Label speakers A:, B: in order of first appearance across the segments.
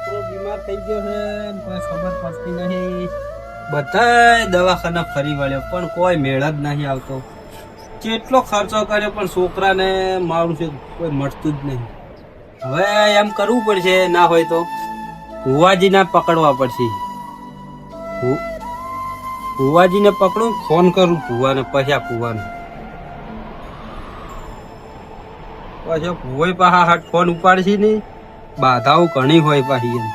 A: છોકરો બીમાર થઈ ગયો છે કોઈ ખબર પડતી નહીં. બધાય દવાખાના ફરી વળ્યો પણ કોઈ મેળ જ નહીં આવતો. કેટલો ખર્ચો કર્યો પણ છોકરાને મારું છે કોઈ મળતું જ નહીં. હવે એમ કરવું પડશે, ના હોય તો ભુવાજીને પકડવા પડશે. ભુવાજીને પકડું, ફોન કરું ભુવાને, પછી ભુવાને પછી ભુવાઈ પાછા હાથ ફોન ઉપાડશે નહીં. બાધાઓ ઘણી હોય પાછી એમ.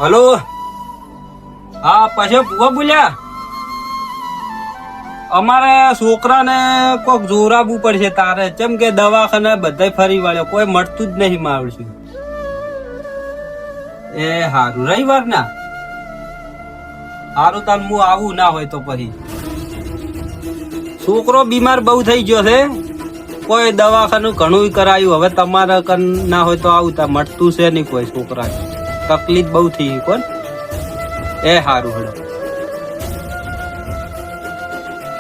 A: હલો, હા પછી ભુવા બોલ્યા, અમારે છોકરાને કોક જોરાવવું પડશે તારે, જેમ કે દવાખાને બધાય ફરી વળ્યો કોઈ મળતું જ નહીં મારું. એ હારું રવિવાર ના હારું તાન હું આવું, ના હોય તો પછી છોકરો બીમાર બહુ થઈ ગયો છે. કોઈ દવાખાનું ઘણું કરાયું, હવે તમારે ના હોય તો આવું. તા મળતું છે નહીં કોઈ છોકરા, તકલીફ બહુ થઈ કોણ. એ હારું હેડો.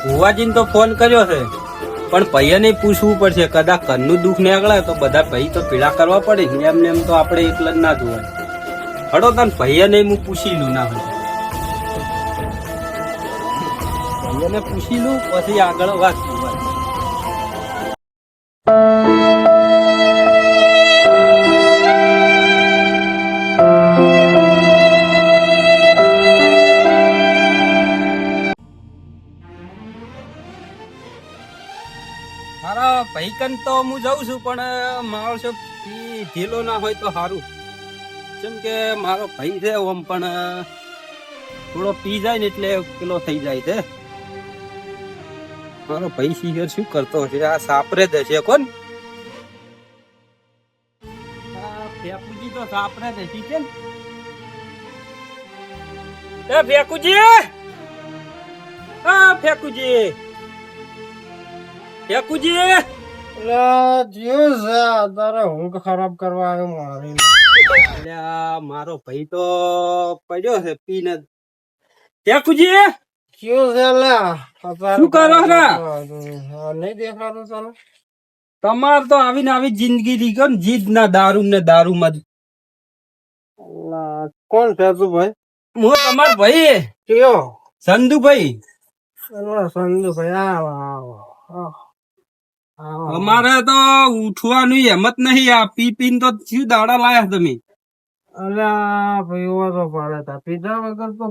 A: ભુવાજીને તો ફોન કર્યો છે પણ ભાઈને પૂછવું પડશે. કદાચ ઘરનું દુઃખ નીકળે તો બધા ભાઈ તો પીડા કરવા પડે ને, એમને એમ તો આપણે એકલા જ ના જોવાય. હડો તને ભાઈને હું પૂછી લઉં, ના હોય ભાઈને પૂછી લઉં પછી આગળ વાત જોવાય. મારા ભાઈકન તો હું જાઉં છું પણ મારો છે ઢીલો ના હોય તો સારું. જેમ કે મારો ભાઈ છે ઓમ પણ થોડો પી જાય ને એટલે પેલો થઈ જાય છે. મારો ભાઈ સિંહર શું કરતો હશે? આ સાપરે જ હશે કોણ. ફેકુજી તો સાપરે જ હશે છે. એ ફેકુજી, હા ફેકુજી, ફેકુજી
B: તારે ઊંઘ ખરાબ કરવા આવ્યો મારી.
A: મારો ભાઈ તો પડ્યો છે પીને. ફેકુજી
B: શું છે
A: શું કરો છો?
B: નહીં દેખાતું તને?
A: તમાર તો આવીને આવી જિંદગી ની ગયો ને, જીદ ના દારૂ ને દારૂ માં.
B: કોણ છે તું ભાઈ?
A: હું તમાર ભાઈ
B: કયો?
A: સંધુભાઈ.
B: સંજુભાઈ આવો આવો.
A: અમારે તો ઉઠવાનું હિંમત નહીં. આ પી પીને તો શું દાડા લાયા તમે?
B: અલ્યા ભાઈ એવો તો પડે તા પીધા વગર તો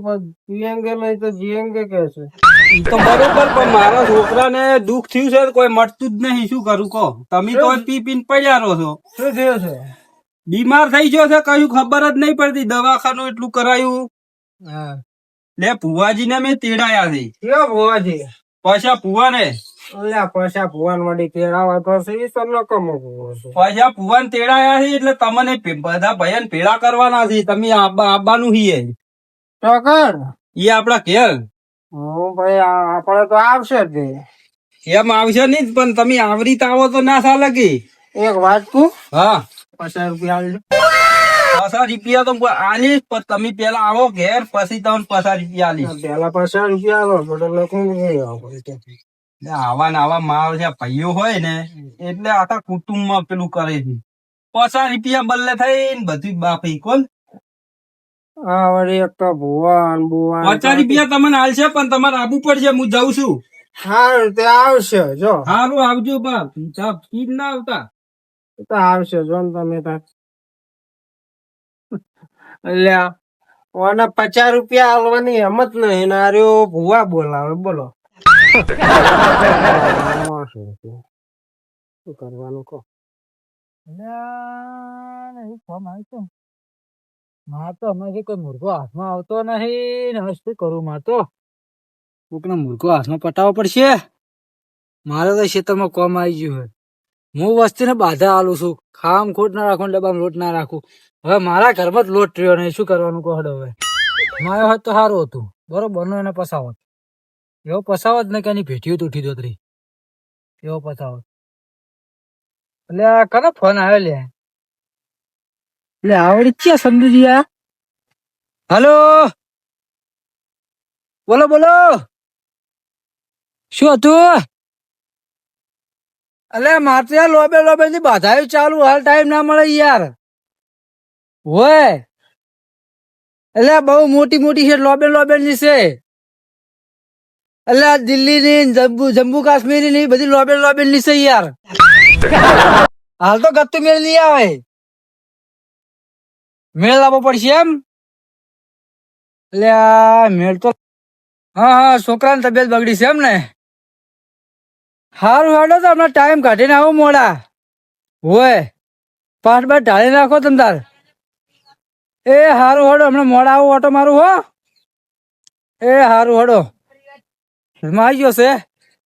B: પીએંગે નહીં તો જીએંગે કે છે.
A: ઈ તો બરોબર, પણ મારા છોકરાને દુઃખ થયું છે કોઈ મળતું જ નહીં. શું કરું કહો? તમે તો પી પીને પડ્યા રહો છો.
B: શું થયું છે?
A: બીમાર થઈ ગયો છે, કયું ખબર જ નહીં પડતી. દવાખાનું એટલું કરાયું.
B: હા
A: લે ભુવાજી ને મેં તેડાયા છે.
B: કયો ભુવાજી?
A: પૈસા ભુવાને,
B: અલ્યા પૈસા ભુવાન વડી કેળાવા તો છે ઈ તો ન કમો
A: પૈસા ભુવાન તેડાયા છે એટલે તમને બધા ભયન ભેળા કરવાના છે. તમે આબાનું હીએ
B: ચોકર
A: ઈ આપડા ઘેર.
B: હું ભાઈ આપડે તો આવશે જ ને.
A: એમ આવશે નહીં પણ તમે આવરીત આવો તો ના ચાલે કે.
B: એક વાત કહું?
A: હા
B: 50 રૂપિયા આલજો.
A: 50 રૂપિયા તો આલીશ, પણ તમે પેલા આવો ઘેર પછી તમને 50 રૂપિયા આલીશ.
B: પેલા 50 રૂપિયા આલો એટલે લખું
A: આવા ને આવા માર છે ભાઈઓ હોય ને એટલે આખા કુટુંબ માં પેલું કરે છે. 50 રૂપિયા બદલે થઈને બધું બાફી કોણ.
B: હા વળી એક તો ભુવાન બુવાન
A: 50 રૂપિયા તમને હાલશે પણ તમારે આવવું પડશે. હું જાઉં છું.
B: હારું તે આવશે જો.
A: સારું આવજો બાપ. ઈદ ના આવતા.
B: તો આવશે જો ને તમે તાર. અલ્યા ઓને 50 રૂપિયા આલવાની હિંમત નહીં ને આર્યો ભુવા બોલાવે. બોલો શું કરવાનું કહો?
C: માર તો હમણાં કોઈ મુર્ગો હાથમાં આવતો નહીં. હવે શું કરું? માર તો કોકનો મુર્ગો હાથમાં પટાવવો પડશે. મારે તો ખેતરમાં કોમ આવી ગયું. હું વસ્તીને બાધા આલું છું. ખામ ખોટ ના રાખું, ડબ્બામાં લોટ ના રાખું. હવે મારા ઘરમાં જ લોટ રહ્યો નહીં. શું કરવાનું કહો? હવે માયો હોત તો સારું હતું. બરોબર નો એને પસાવત. એવો પસાવત ને કે એની ભેટીઓ તો ઉઠી દોતરી. એવો પસાવત. એટલે આ કનો ફોન આવ્યો લે? એટલે આવડી ક્યાં સમજુજી આ? હલો, બોલો બોલો, શું હતું? અલે મારે તો યાર લોબે લોબે થી બાધાયું ચાલુ, હાલ ટાઈમ ના મળે યાર. હોય એટલે બહુ મોટી મોટી છે, લોબેન લોબેન ની છે. એટલે આ દિલ્હી ની જમ્મુ કાશ્મીર ની બધી લોબેન લોબેન ની છે યાર. હાલ તો ગત્તુ મેળ નહીં આવે, મેળ લાવવો પડશે એમ. એટલે આ મેળ તો હા હા છોકરાની તબિયત બગડી છે એમ ને. હારું હાડો તો હમણાં ટાઈમ કાઢીને આવો મોડા. હોય પાઠ બાર ઢાળી નાખો તમ તાર. એ હારું હડો હમણાં મોડા આવું ઓટો મારું હો. એ હારું હડો મારી ગયો છે,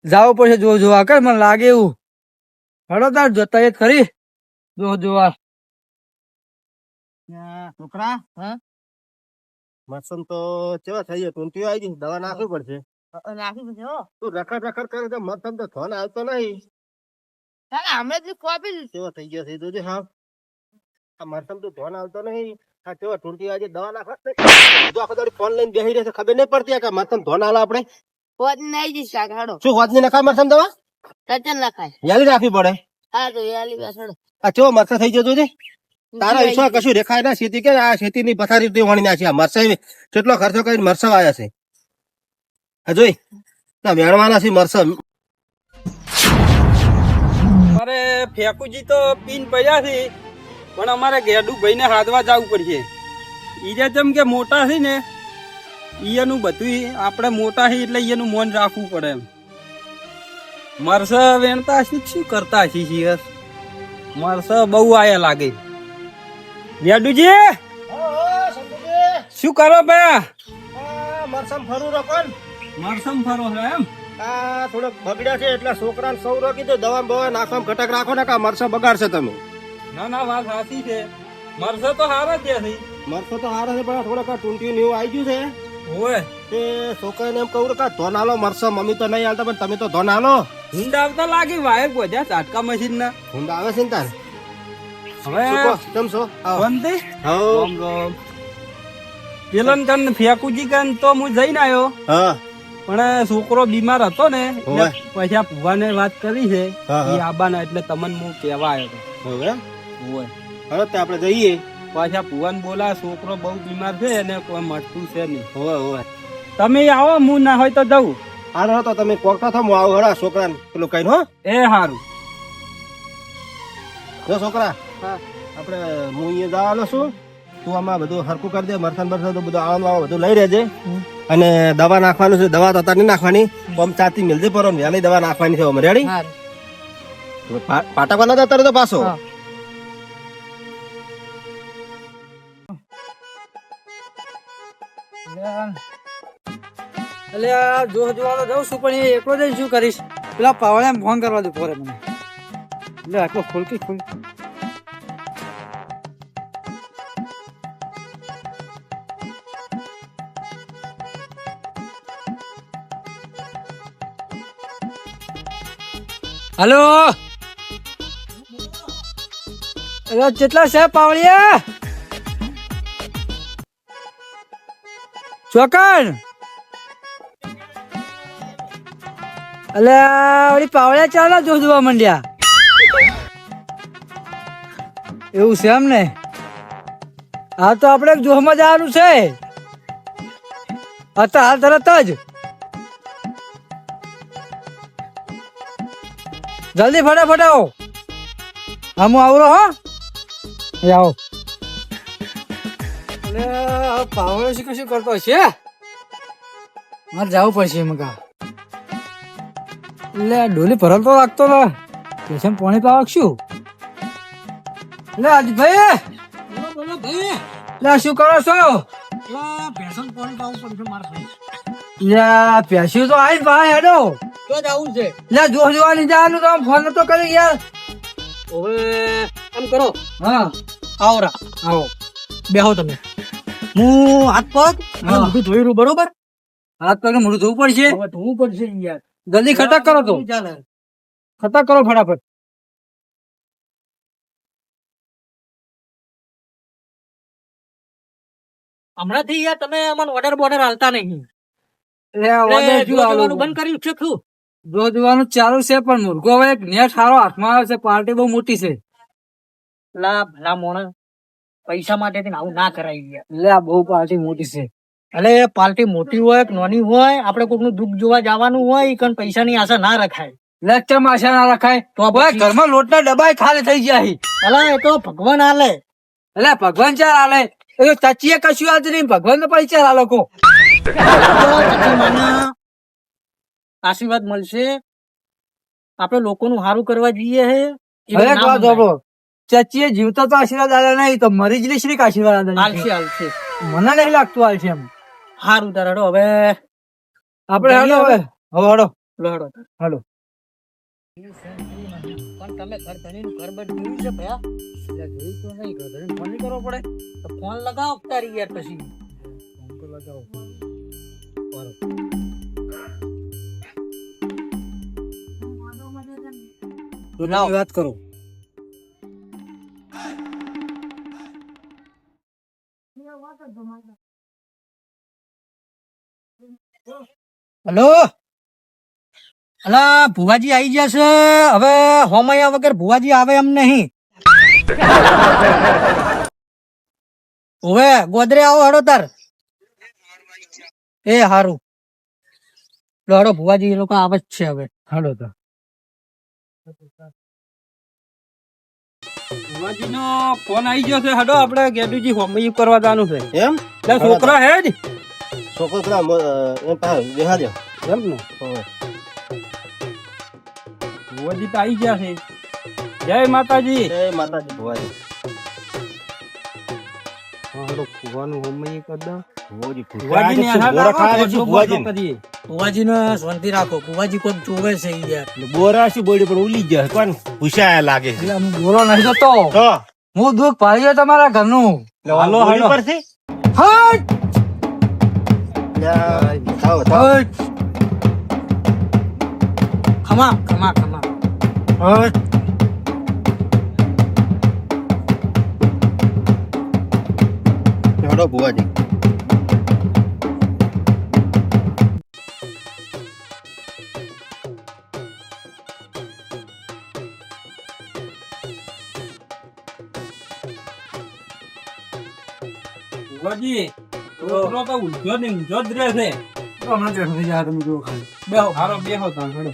C: જાવું પડશે જો જોવા કર મને લાગે એવું. હડો તાર જોતા જ ખરી જો જોવા.
B: છોકરા મરસમ તો કેવા થઈ જાય તું આવી ગઈ દવા નાખવી પડશે.
D: નાખી પછી હો
B: તું રખડ રખડ કરે તો મરસમ તો ધોન આવતો નહીં.
D: અમે જ કોપી
B: કેવો થઈ ગયો છે જોજે. હા આ મરસમ તું ધોન આવતો નહીં. આ કેવા ટૂંટી આજે દવા નાખવા જો આખો દાડી ફોન લઈને બેસી રહેશે, ખબર નહીં પડતી કે મરસમ ધોન આલે આપણે.
D: હોજ નહીં જઈશ કાકા હાડો
B: શું હોજ ની નખાય મરસમ દવા
D: ટચન લખાય.
B: યાલી રાખવી પડે.
D: હા તો યાલી બેસડો
B: આ કેવો મરસા થઈ ગયો જોજે. તારા વિશ્વાસ કશું રેખાય ના ખેતી કે આ ખેતી ની પથારી દેવાની ના છે. આ મરસા કેટલો ખર્ચો કરીને મરસા આવ્યા છે. હા જોઈ ના વેણવાના છે મરસા.
A: અમારે ફેકુજી તો પીન પડ્યા છે, પણ અમારે ગેડુ ભાઈ ને હાથવા જવું પડશે. ઈરે જેમ કે મોટા છે ને ઈનું બધું આપણે મોટા છે એટલે એનું મન રાખવું પડે એમ. મરસ વેણતા હશે શું કરતા હશે શિયસ. મરસ બહુ આયા લાગે. ગેડુજી શું કરો ભાઈ?
B: મરસમ ફરું રોકન
A: મરસમ ફરો છો એમ?
B: આ થોડોક બગડ્યા છે એટલે છોકરાને સૌ રોકી દો. દવા બવા નાખવામાં ઘટક રાખો ને કા મરસા બગાડશે તમે.
A: ના ના વાત સાચી છે. મરસ તો હારા થયા છે.
B: મરસો તો હારા છે પણ થોડોક ટૂંટી ને એવું આવી ગયું છે.
A: હોય
B: તે છોકરાને એમ કહું કે ધોન આલો મરસા. મમ્મી તો નહીં હાલતા પણ તમે તો ધોન આલો.
A: ઊંડ આવતા લાગી વાયર ગોધ્યા ચાટકા મશીન ના.
B: ઊંડ આવે છે ને તાર.
A: હવે
B: શું કહો? કેમ છો? આવો.
A: બંધ
B: હઉ.
A: પેલન કન ફેકુજી કન તો હું જઈને આવ્યો,
B: હા
A: પણ છોકરો બીમાર હતો ને એટલે
B: હોવે.
A: પછી આ ભુવાને વાત કરી છે
B: હા, હા.
A: એ આબાના એટલે તમને હું કહેવા આવ્યો હતો.
B: હવે
A: હોય
B: હવે તે આપણે જઈએ.
A: પાછા ભુવાન બોલા છોકરો બહુ બીમાર છે અને કોઈ મળતું છે નહીં.
B: હોવે હોવે.
A: તમે આવો, હું ના હોય તો જવું.
B: હારો તો તમે કોકતા થો. હું આવું હડા છોકરાને પેલું કઈ હો.
A: એ સારું.
B: જો છોકરા આપણે હું અહીંયા જવાનો છું. તું આમાં બધું હરકું કરી દે. મરસાન બરસાન તો બધું આવવાનું બધું લઈ રહેજે. અને દવા નાખવાનું છે. દવા તો અત્યારે નહીં નાખવાની. બમ ચાતી મિલજે પર વહેલી દવા નાખવાની છે. રેડી? પાટકવા ના અત્યારે તો પાછો.
C: હા. એટલે આ જો જોવા જઉં છું પણ એ એકલો જઈને શું કરીશ. પેલા પાવળે ફોન કરવા દે પોરે મને. એટલે આટલો ખોલકી ખોલ. હલો એટલે કેટલા છે પાવળિયા? ચોકન એટલે ઓલી પાવળિયા ચાલો જો જોવા માંડ્યા. એવું છે એમ ને? હા તો આપણે જોહમાં જવાનું છે. હા તો હાલ તરત જ જલ્દી ફટાફટ આવો. હા હું આવરો હો. એ આવો. એટલે પાવળો શું કશું કરતો છે? મારે જવું પડશે એમ કા. એટલે ડોલી ભરલ તો લાગતો ને પેશન પાણી પાવા શું. એટલે આજભાઈ બોલો ભાઈ. એટલે શું કરો છો? પેશન પાણી પાવું પડશે મારે. પેશી તો આવી ભાઈ હેડો તો જવું છે. એટલે જોવાની જવાનું તો ફોન તો કરી યાર. હવે એમ કરો. હા આવરા આવો બેહો તમે. હું હાથ પગ મોઢું ધોઈ રહ્યું બરોબર. હાથ પગ મોઢું ધોવું પડશે. ધોવું પડશે યાર. જલ્દી ખટક કરો તો. ખટક કરો ફટાફટ.
D: હમણાંથી યાર તમે અમને ઓર્ડર બોર્ડર હાલતા નહીં.
C: બંધ કર્યું છે શું? જો જોવાનું ચાલુ છે પણ મુર્ગો હવે એક નેટ સારો હાથમાં આવે છે. પાર્ટી બહુ મોટી છે.
D: ભલા મોણા પૈસા માટે થઈને આવું ના કરાય યાર.
C: એટલે આ બહુ પાર્ટી મોટી છે.
D: એટલે પાર્ટી મોટી હોય કે નાની હોય, આપણે કોકનું દુઃખ જોવા જવાનું હોય ઈ કણ પૈસાની આશા ના રખાય.
C: લેક્ચર માં આશા ના રખાય.
D: તો
C: ઓય,
D: પછી?
C: ઘરમાં લોટના ડબ્બા ખાલી થઈ ગયા છે.
D: અલા એ તો ભગવાન આલે.
C: એટલે ભગવાન ચાર હાલે. એ તો ચચીએ કશું આવતું નહીં, ભગવાન તો પૈસા આ લોકો.
D: તો ચચી મને આશીર્વાદ મળશે. આપણે લોકોનું સારું કરવા જઈએ હે એવું
C: હવે
D: ના
C: વાત
D: મનાય.
C: સાંભળો. ચચીએ જીવતા તો આશીર્વાદ આલ્યા નહીં, તો મરી જ શ્રી આશીર્વાદ આલ્યા.
D: હાલશે હાલશે.
C: મને નહીં લાગતું હાલ છે એમ.
D: હારું તાર હેડો હવે
C: આપણે હેડો હવે. હવે હેડો.
D: લો હેડો તાર.
C: હેડો.
D: પણ તમે ઘર ધણીનું ઘર બર જોયું છે ભયા?
C: એટલે જોયું તો નહીં, ઘરે ફોન નહીં કરવો પડે.
D: તો ફોન લગાવો તારી યાર પછી.
C: ફોન તો લગાવો.
D: લાવો.
C: વાત કરો.
D: હલો અલા ભુવાજી આવી ગયા છે. હવે હોમૈયા વગર ભુવાજી આવે એમ નહીં. ઓવે ગોદરે આવો હેડો તાર. એ હારું લો હેડો. ભુવાજી એ લોકો આવે જ છે હવે.
C: હેડો તો.
A: ભુવાજીનો ફોન આવી ગયો છે. હડો આપણે ગેડુજી હોમઈ કરવા જવાનું છે.
B: એમ
A: એટલે છોકરા હે જ
B: છોકરો પેલા એમ પાસે બેહા દો.
A: એમ ને
B: હોવે.
A: ભુવાજી તો આવી ગયા છે. જય માતાજી.
B: જય માતાજી ભુવાજી.
A: હડો ભુવાનું હોમઈ કરી દો.
B: ભુવાજી
A: ભુવાજી ને
B: બોરા ખાવા છે ભુવાજી.
A: કરીએ.
D: ભુવાજી ને શાંતિ રાખો. ભુવાજી કોઈક જોવે છે ઈ યાર.
B: બોરા શું બોડી પણ ઉલી ગયા કોણ પૂછાયા લાગે છે.
C: એટલે હું બોલો નહીં જતો.
B: તો
C: હું દુઃખ પાડ્યો તમારા ઘરનું.
A: હાલો,
B: બોડી
A: હાલો.
B: પર છે.
C: હટ!
B: થાવ થાવ.
C: હટ!
D: ખમા ખમા ખમા.
C: હટ!
B: હેડો ભુવાજી.
A: ભુવાજી છોકરો તો ઊંઝો ને ઊંઝો જ રહે છે.
C: હમણાં જ થઈ જાય તમે જુઓ ખાલી.
A: બેહો હારો બેહો તાણ હડો.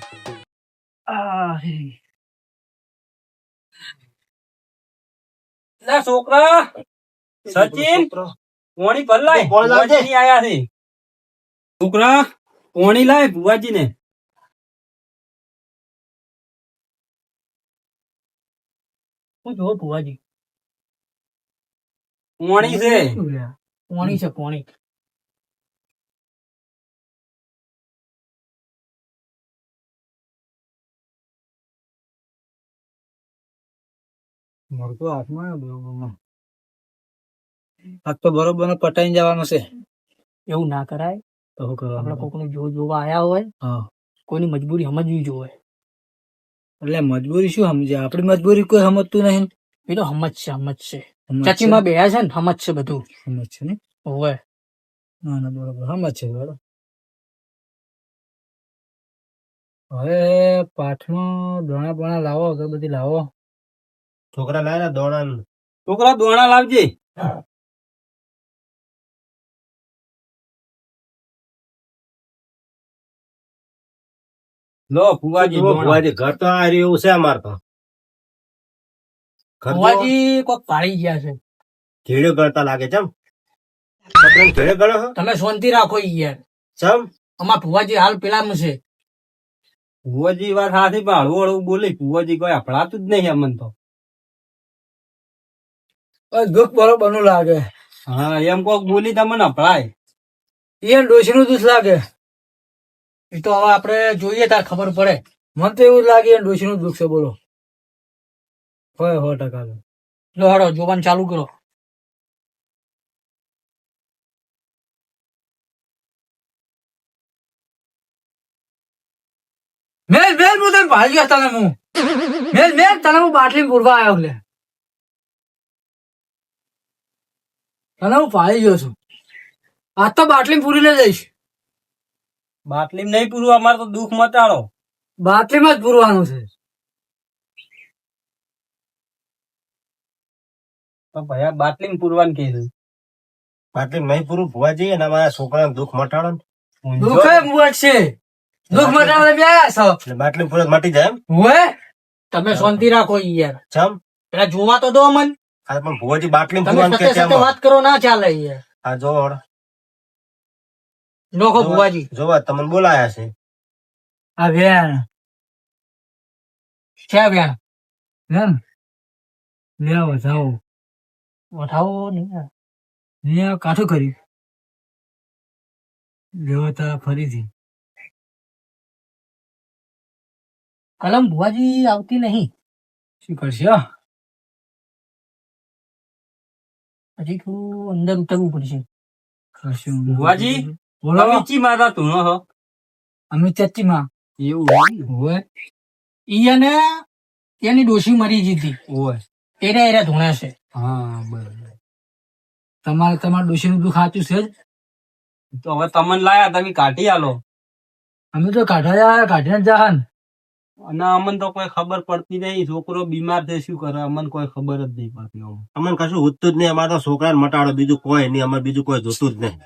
A: લે છોકરા સચિન પોણી ભર લાય.
B: પોણી લાવજે.
A: ભુવાજી ની આયા છે. છોકરા પોણી લાય ભુવાજી ને.
D: શું જોવો ભુવાજી?
A: પોણી છે.
D: પોણી છે પોણી.
C: મારું તો હાથમાં આવ્યો બરોબર. આજ તો બરોબર ને પટાઈને જવાનું છે.
D: એવું ના કરાય.
C: તો શું
D: આપણે
C: કરવાનું?
D: કોકનું જોવા આયા હોય,
C: હા.
D: કોઈની મજબૂરી સમજવી જોઈએ.
C: એટલે મજબૂરી શું સમજે? આપણી મજબૂરી કોઈ સમજતું નહીં.
D: એ તો સમજશે સમજશે.
C: સમજશે?
D: ચચીમાં બેહ્યા છે ને સમજશે બધું.
C: સમજશે ને?
D: ઓવે
C: ના ના બરોબર સમજશે બરોબર. હવે પાઠમાં દોણા બોણા લાવો, અગરબત્તી લાવો.
B: છોકરા લાયા દોણા.
A: છોકરા દોણા લાવજે. લો ફુવાજી દોણા.
B: ભુવાજી ઘર તો આ રહ્યું એવું છે અમાર તો. ઘર તો
D: ભુવાજી કોક પાડી ગયા છે.
B: ઘેડે ગળતા લાગે છે એમ. પતંગ ઘેડે ગળો હો?
D: તમે શાંતિ રાખો ઈ યાર.
B: ચમ
D: અમાર ભુવાજી હાલ પેલામાં છે.
A: ફુવાજી વાત હાથી પણ હળવું હળવું બોલી. ફુવાજી કોઈ આપડાતું જ નહીં અમન તો.
C: બસ દુઃખ બરોબર નું લાગે.
A: હા એમ કોક બોલી તમને અપડાય.
C: એ ડોશી નું દુઃખ લાગે.
D: એ તો હવે આપણે જોઈએ તાર ખબર પડે.
C: મને તો એવું જ લાગે ડોશી નું દુઃખ છે. બોલો. હોય 100%.
D: લો હાડો જોવાનું ચાલુ કરો.
C: મેલ મેલ હું તને ભાળી ગયો તને હું. મેલ મેલ તને હું બાટલી પૂરવા આવ્યો એટલે. તને હું ભાળી ગયો છું. આજ તો બાટલી પૂરીને જઈશ.
A: બાટલી નહીં પૂરું અમારે તો દુઃખ મટાડો.
C: બાટલીમાં જ પૂરવાનું છે.
A: તો ભયા બાટલી પૂરવાનું કીધું.
B: બાટલી નહીં પૂરું ભુવા જઈએ ને અમારા છોકરાને દુઃખ મટાડો ને.
C: દુઃખ છે દુઃખ મટાડે બેસો
B: એટલે બાટલી પૂરે મટી જાય એમ.
C: હોય
D: તમે શાંતિ રાખો યાર,
B: ચમ
D: પેલા જોવા તો દો મન.
B: હા પણ ભુવાજી બાટલી
D: તમે
B: પૂરવાનું કે
D: સાથે સાથે
B: કેમ?
D: વાત કરો ના ચાલે યાર.
B: હા જો
D: નોખો ભુવાજી.
B: જોવા તમને બોલાયા છે.
C: આ વેણ
D: છે બેન,
C: વેણ લેવો જાઓ
D: વઠાવો ને.
C: ને કાઠું કર્યું લેવો તારા ફરીથી
D: કલમ ભુવાજી આવતી નહીં.
C: શું કરશે હો?
D: હજી થોડું અંદર ઉતરવું પડશે.
C: કશું
A: ભુવાજી?
C: બોલો
A: તમે ચી માતા તું હો?
C: અમે ચચ્ચીમાં
A: એવું હોય?
C: હોય
D: ઈ અને એની ડોશી મરી જીધી,
A: હોય.
D: એરે ધૂણે છે.
C: હા બરાબર તમારા ડોશીનું દુઃખ સાચું છે જ.
A: તો હવે તમને લાયા તમે કાઢી આલો.
C: અમે તો કાઢીને જહાન
A: અને અમને તો કોઈ ખબર પડતી નહીં. છોકરો બીમાર છે શું કરે અમને કોઈ ખબર જ નહીં પડતી.
B: અમને કશું ઉઠતું જ નહીં. અમારા તો છોકરાને મટાડો, બીજું કોઈ નહીં. અમારે બીજું કોઈ જોતું જ નહીં.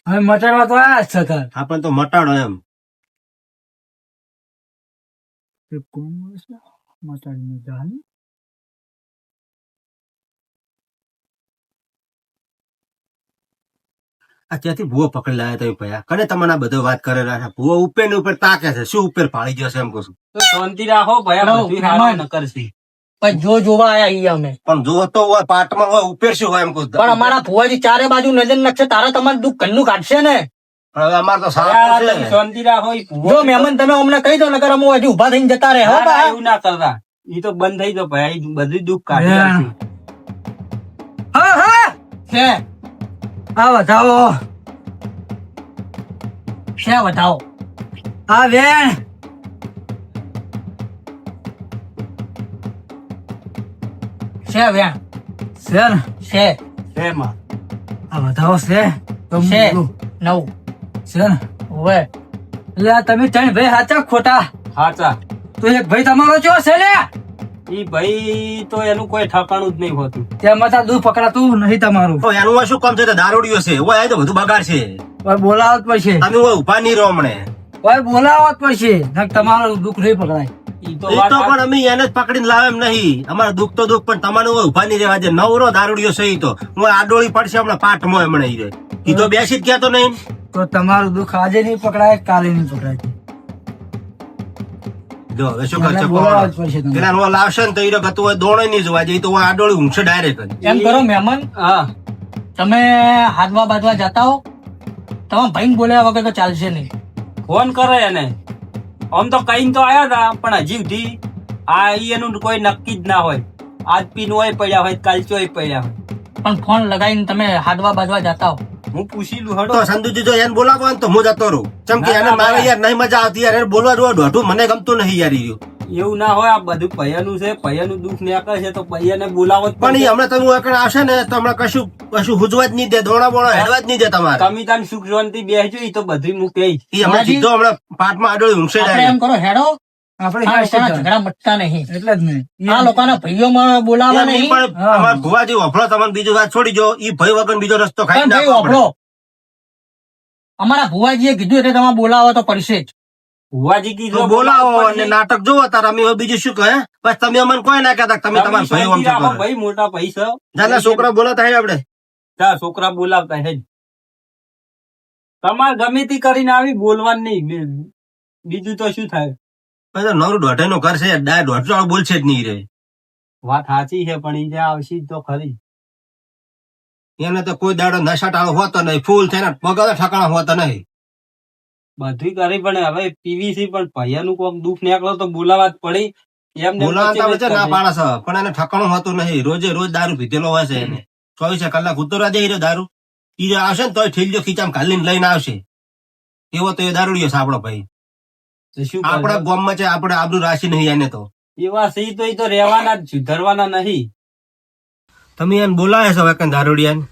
C: અમે મટાડવા તો આયા જ છે તાર.
B: આપણને તો મટાડો એમ.
C: મટાડીને જહાન
B: આ ત્યાંથી ભૂવો પકડી લાયા તમે ભયા કને તમને આ બધો વાત કરે રહ્યા છે. ભૂવો ઉપર ને ઉપર તાકે છે. શું ઉપર ફાળી ગયો છે એમ કહું છું.
A: તો શાંતિ રાખો ભયા,
D: હલો,
A: બધું હારું
D: મહેમાન.
A: ન કરશી.
D: પણ જો જોવા આયા ઈ અમે.
B: પણ જો તો હોય પાટમાં હોય ઉપર શું હોય એમ કહું.
D: પણ અમારા ભુવાજી ચારે બાજુ નજર નાખશે, તારે તમારું દુઃખ ઘરનું કાઢશે ને.
B: હવે અમારે તો
A: ભયા,
B: સારા
A: તમે
B: છે.
A: શાંતિ રાખો. ઈ ભૂવો
D: જો મહેમાન તમે અમને કહી દો, નકર અમે હજી ઉભા થઈને જતા રહે. હો
A: ના, ના,
D: બા.
A: એવું ના કરતા. ઈ તો બંધ થઈ જાવ ભયા. ઈ બધું દુઃખ કાઢી
C: ભયા.
A: નાખશે.
C: હા હા
D: છે
C: આ વધાવો
D: છે બતાવો.
C: આ વેણ
D: છે વ્યા
C: છે ને
D: છે
A: શેમાં?
C: આ વધાવો છે તો હું
D: છે
C: બોલું.
D: નવું
C: છે ને
D: હવે
C: એટલે આ તમે ત્રણ ભાઈ સાચા ખોટા?
A: હાચા.
C: તો એક ભાઈ તમારો ચો છે લે
A: ઈ ભાઈ તો એનું કોઈ ઠકાણું જ નહીં હોતું.
C: તેમાં તાર દૂધ પકડાતું નહીં તમારું.
B: તો એનું હોય શું કામ છે? તો દારૂડિયો છે. હોય આ તો બધું બગાડ છે.
C: ઓય બોલાવો જ પડશે
B: તમે હોય ઉભા નહીં રહો હમણે.
C: ઓય બોલાવો જ પડશે નક તમારું દુઃખ નહીં પકડાય.
A: ઈ તો
B: એ
A: વાત
B: તો પણ
A: સાચી.
B: અમે એને જ પકડીને લાવે એમ નહીં. અમારે દુઃખ તો દુઃખ પણ તમારે હોય ઉભા નહીં રહેવા દે. નવરો દારૂડિયો છે ઈ તો. હું આડોળી પડશે હમણાં પાટમાં હમણાં ઈ રે. ઈ તો બેસી જ કહેતો નહીં.
C: તો તમારું દુઃખ આજે નહીં પકડાય કાલે નહીં પકડાય.
B: જો હવે શું કરશે
C: એને બોલાવવા જ પડશે તમારે.
B: પેલા નો લાવશે ને તો ઈ ગતું હોય દોડે નહીં જોવા જાય. ઈ તો હોય આડોળી ઊંઘશે ડાયરેક્ટ.
D: એમ કરો મહેમાન,
A: હા,
D: તમે હાથવા બાજવા જતા હો, તમે ભાઈને બોલ્યા વગર તો ચાલશે નહીં.
A: ફોન કરે એને. આમ તો કઈ તો આયા હતા પણ હજી સુધી આ ઈ એનું કોઈ નક્કી જ ના હોય. આજ પીનું હોય પડ્યા હોય, કાલ ચોય પડ્યા હોય.
D: પણ ફોન લગાવીને તમે હાથવા બાજવા જતા હો.
A: હું પૂછી લઉં હડો.
B: તો સંધુજી જો એને બોલાવો ને તો હું જતો રહું. ચમ કે
A: ના,
B: એને
A: ના,
B: મારે
A: ભાઈ.
B: યાર નહીં મજા આવતી યાર. એને બોલવા જોવા દોઢું મને ગમતું નહીં યાર ઈ રહ્યું.
A: એવું ના હોય. આ બધું પૈયાનું છે. પૈયાનું દુઃખ નીકળે છે તો પૈયાને બોલાવો જ
B: પણ ઈ
A: પડશે.
B: હમણાં તમે એકણ આવશે ને તો હમણાં કશું હુજવા જ નહીં દે. દોણા બોણા હેડવા જ નહીં દે તમારે.
A: તમે તાન સુખ શાંતિ બેસજો. ઈ તો બધું હું કહીશ.
B: ઈ હમણાં સીધો હમણાં પાટમાં આડોળી ઊંઘશે
D: આપણે એમ
B: ડાયરેક્ટ.
D: કરો, હેડો.
C: આપણે
D: આ
C: ક્યાં
D: લોકોના
C: છે?
D: ઝઘડા મટતા નહીં.
C: એટલે જ નહીં
D: આ લોકોના ભાઈઓમાં બોલાવા
B: એમ ઈ
D: નહીં.
B: પણ
C: હા.
B: અમારા ભુવાજી વફળો તમને બીજું વાત છોડી જો. ઈ ભાઈ વગર બીજો રસ્તો ખાઈ
D: પણ ભાઈ
B: નાખવો પડે.
D: વાપરો. અમારા ભુવાજીએ કીધું એટલે તમારે બોલાવો તો પડશે જ.
A: ભુવાજી
B: તો
A: કીધું
B: બોલાવો અને નાટક જોવો તાર. અમે હવે બીજું શું કહે? બસ તમે અમને કોઈ ના કહેતા કે તમે તમારા ભાઈ આમ છો કરો.
A: ભાઈ મોટા પૈસા.
B: જાના છોકરા બોલાતા હે આપણે.
A: જા છોકરા બોલાવતા હે જ. તમારે ગમે તે કરીને આવી બોલવાનું નહીં. બીજું તો શું થાય?
B: ભાઈ તો નવરું દોઢે નું ઘર છે. દોઢ બોલશે જ નહીં રે.
A: વાત સાચી છે પણ ઈ જ્યાં આવશે જ તો ખરી.
B: એને તો કોઈ દાડો નશા ટાળો હોતો નહીં. ફૂલ થઈને પગા ઠકાણા હોતા નહીં.
A: બધું કરી પણ હવે પીવીસી પણ ભૈયાનું કોક દુઃખ નીકળો તો બોલાવા જ પડી. એમને
B: બોલાવતા વચ્ચે ના પાડે છે પણ એને ઠકાણું હોતું નહીં. રોજે રોજ દારૂ પીધેલો હોય છે એને. 24 કલાક ઉતરવા દે હીરો દારૂ. ઈ જો આવશે ને તોય ઠીલજો ખીચામ ઘાલીને લઈને આવશે. એવો તો એ દારૂડિયો છે આપણો ભાઈ.
A: શું
B: આપણા
A: કરે?
B: ગામમાં છે આપણે આબરૂ રાશી નહીં એને તો.
A: એવા સહી તો ઈ તો રહેવાના જ, સુધરવાના નહીં.
B: તમે એને બોલાવે છો હવે દારૂડિયાને.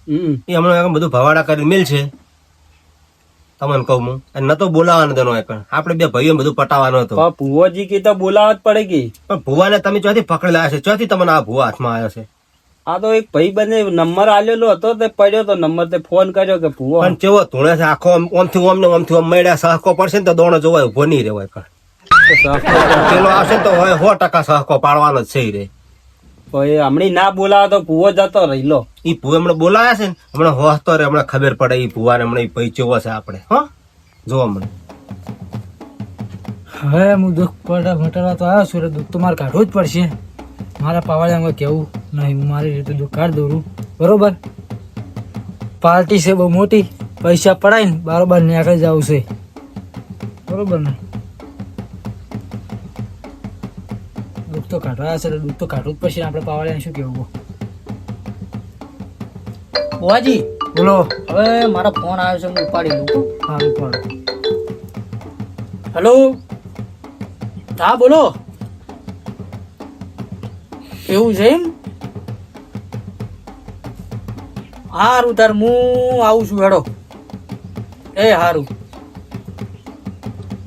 B: એ હમણાં બધું ભવાડા કરી મિલ છે. તમને કહું હું અને નતો બોલાવાનો તેનો એકણ. આપણે બે ભાઈઓ બધું પટાવવાનો હતો.
A: પણ ભુવાજી કે તો બોલાવા જ પડે કે.
B: પણ ભુવાને તમે ચોથી પકડેલા છે? ચોથી તમને આ ભુવા હાથમાં આવ્યો છે?
A: આ તો એક ભાઈ બને નંબર આલેલો હતો તે પડ્યો તો નંબર તે ફોન કર્યો કે ભૂવો
B: પણ કેવો ધોળે છે આખો ઓમથી ઓમ મળ્યા સહકો પડશે ને તો દોણો જોવાય ઉભો નહીં રહેવાય પણ પેલો આવશે ને તો હવે 100% સહકો પાડવાનો જ છે ઈ રે.
A: હમણાં ના બોલાવો તો ભૂવો જતો રહી લો.
B: ઈ ભૂ હમણાં બોલાયા છે ને હમણાં હોસતો રે હમણાં ખબર પડે ઈ ભૂવાને હમણાં ઈ ભાઈ ચેવો છે આપણે હા જો હમણાં
C: હવે હું દુઃખ મટાડવા તો આવ્યો છું એટલે દુઃખ તો મારે કાઢવું જ પડશે. મારા પાવાળિયામાં કેવું નહીં, હું મારી રીતે દુઃખ કાઢ દઉં બરોબર. પાર્ટી છે બહુ મોટી, પૈસા પડાવીને બારોબાર નીકળી જવું છે બરોબર ને. દુઃખ તો કાઢવા છે એટલે દુઃખ તો કાઢવું જ પડશે. આપણે પાવાળિયાને શું કેવું?
D: ભુવાજી
C: બોલો.
D: હવે મારો ફોન આવ્યો છે, હું ઉપાડી લઉં.
C: સારું પડે.
D: હેલો, હા બોલો. એવું છે એમ? હારું તાર હું આવું છું હેડો. એ હારું.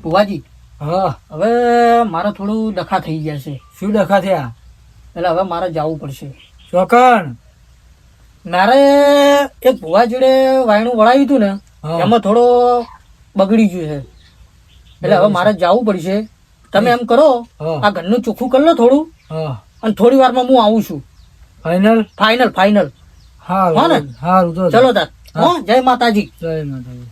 D: ભુવાજી
C: હા,
D: હવે મારે થોડું ડખા થઈ ગયા છે
C: શું ડખા થયા?
D: એટલે હવે મારે જવું પડશે.
C: ચોકણ
D: મારે એક ભુવા જોડે વાયણું વળાવ્યું હતું ને
C: હા.
D: એમાં થોડો બગડી ગયું છે એટલે હવે મારે જવું પડશે. તમે એમ કરો
C: હા.
D: આ ઘરનું ચોખ્ખું કરી લો થોડું
C: હા,
D: અને થોડી વારમાં હું આવું છું.
C: ફાઈનલ.
D: Final final.
C: હા
D: હા ને?
C: સારું તો
D: ચલો તાર. હો, જય માતાજી.
C: જય માતાજી.